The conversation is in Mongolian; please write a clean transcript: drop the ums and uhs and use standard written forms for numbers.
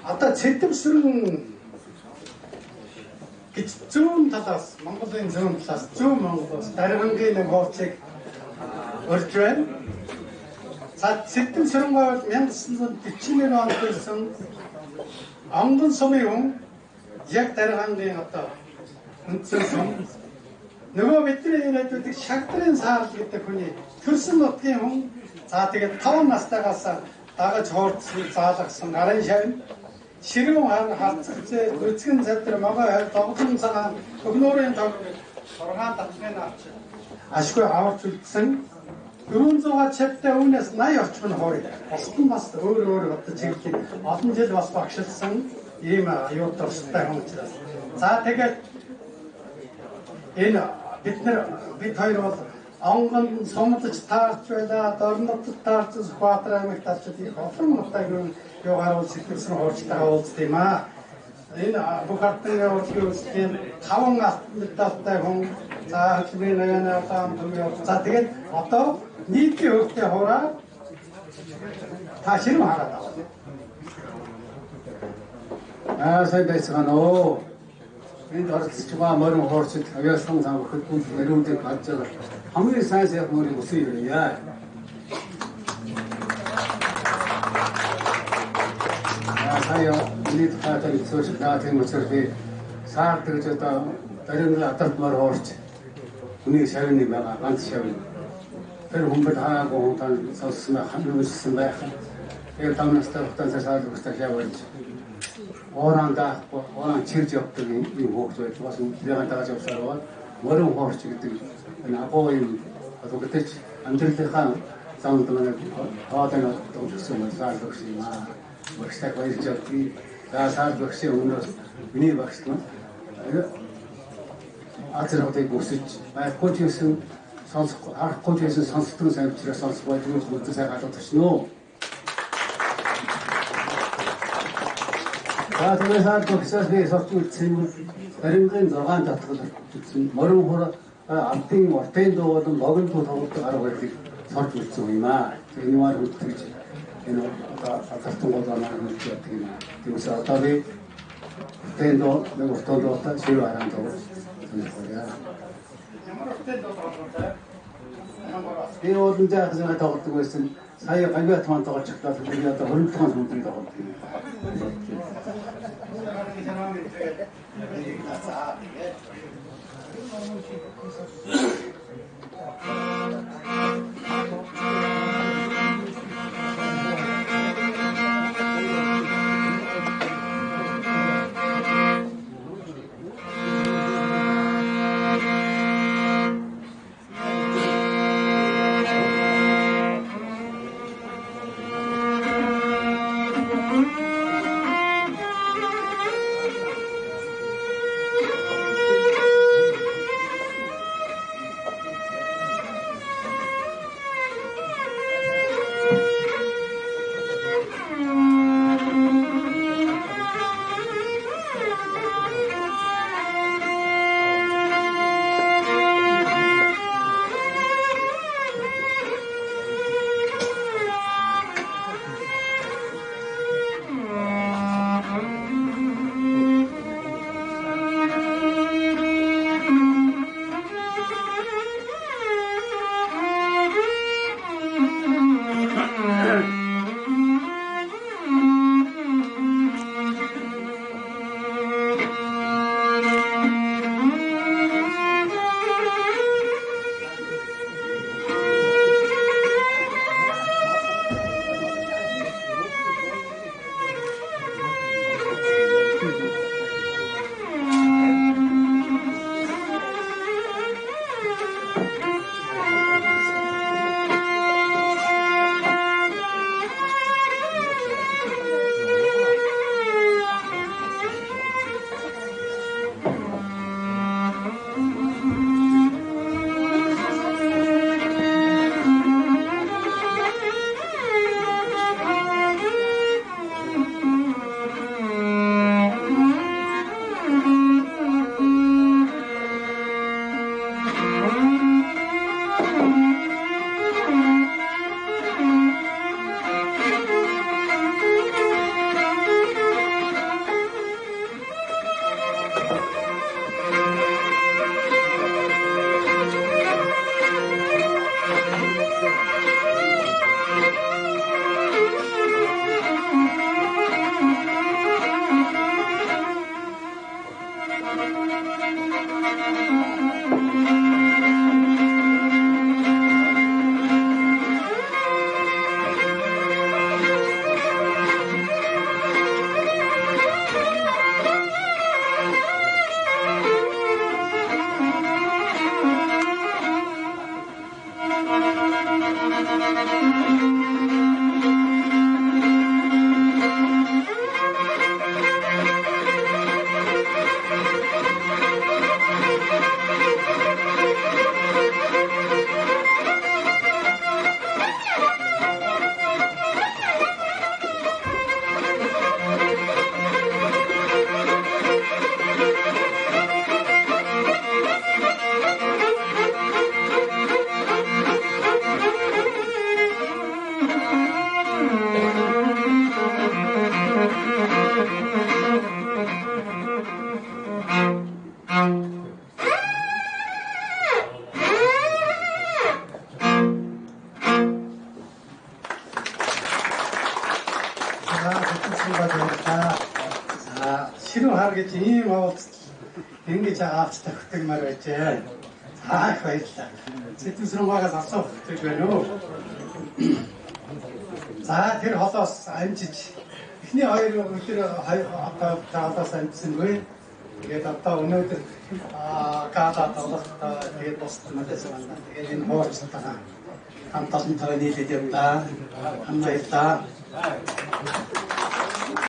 одоо цэдвэрсэрэн гэж зүүн талаас Монголын зүүн талаас зүүн Монголоос даргангийн нэг хууцыг урьж байна. За цэдвэрсэрэн бол 1941 онд ирсэн онгон сумын хүн яг даргангийн одоо үндсэн сум. Нөгөө бидний яриад шагдрын саарл гэдэг хүний төрсөн нутгийн хүн. За тэгээд 5 настайгаас дагаж хуурдсан заалгасан гарын шавь ширүүн хаан харцагцээ үзгэн цавдар могой хавь тоглон цагаан өгнөөрийн тог 6 татгын авч ашгүй аварч үлдсэн 400 чавтай үүнээс 80 орчим нь хуурь. Босдон бас өөр одоо чиглэл олон жил бас багшилсан ийм аюултай орштой хүн учраас. За тэгээд энэ бид хоёр бол онгон сомдож таарч байлаа, дорнотод таарч Баатар аймагт талчид их олон нутаг юугаар бол сэтгэлсэн хуурчтайгаа уулзсан юм аа. Энэ бүх хатны уулзсан 5 алт медальтай хүн за хэмээн аяна таам төмөө. За тэгээд одоо нийтийн хөвгтэй хураа та ширм хараад аваа. Сайн байцгаана уу. Энд оролцож байгаа морин хуурчид авьяаслан самбархад хүн нэрүүдэд гарч байгаа хамгийн сайн сайх морин өсөй явъя. Сая нийт хатаг сууж наатын учраас би саар гэж одоо дарин атарт мор хуурч хүний шавны байгаа ганц шавны. Тэр хүмбэл хаагүй хуутан сонссон хамруулсан байх. Тэгээд тамнастай хуутан саар өгсөж явж Оранда оран чирж явдаг юм хөөгч байж бас үеийн дагаж явсараад морин хуурч гэдэг энэ апогийн одоо гэдэг амьдралынхаа замд манай хаадаг өгсөн саар өгс юм аа. Багштай баярж явдгийг за саар өгсөн өмнөөс миний багш нь азруудыг өсөж байхгүй гэсэн сонсохгүй харахгүй гэсэн сонсдог сайн учраас сонсох байж үзсэн сайн гадаад очно. За тэгээд саар өгсөөс би сорч үзсэн баримтын 6 татгал үзсэн морин хур амтын мортын дуудан богино тоглолтог арга барилыг сорч үзсэн юм аа. Тэр юмар үзэж энэ атартан голоонаа мэддэг юм аа. Тэгээс одоо би тэндо нэг уртолоотой шив харан доо. Ямар уртын доо тоглолтой? Би өөрөнд яахаа тоглолтог байсан. Сая гавьяа тоон тоглож чадлаа би одоо 25 хүнтэй тоглолт юм. сэтгэлсэнгаа тавьлаа. За ширүү хар гэж ийм уулзалт ингэж авч тавьтагмаар байжээ. Их баярлалаа. Сэтгэлсэнгаагаас асуух гэж байна уу? За тэр холоос амжиж эхний 2 өдөр одоо холоос амжсангүй. Тэгээд одоо өнөөдөр гаалаад олохдоо тэгээд босдсон мэдээсэн байна. Тэгээд энэ хуурцтайгаа хамт олон тоо нийлээд явлаа. Баярлалаа.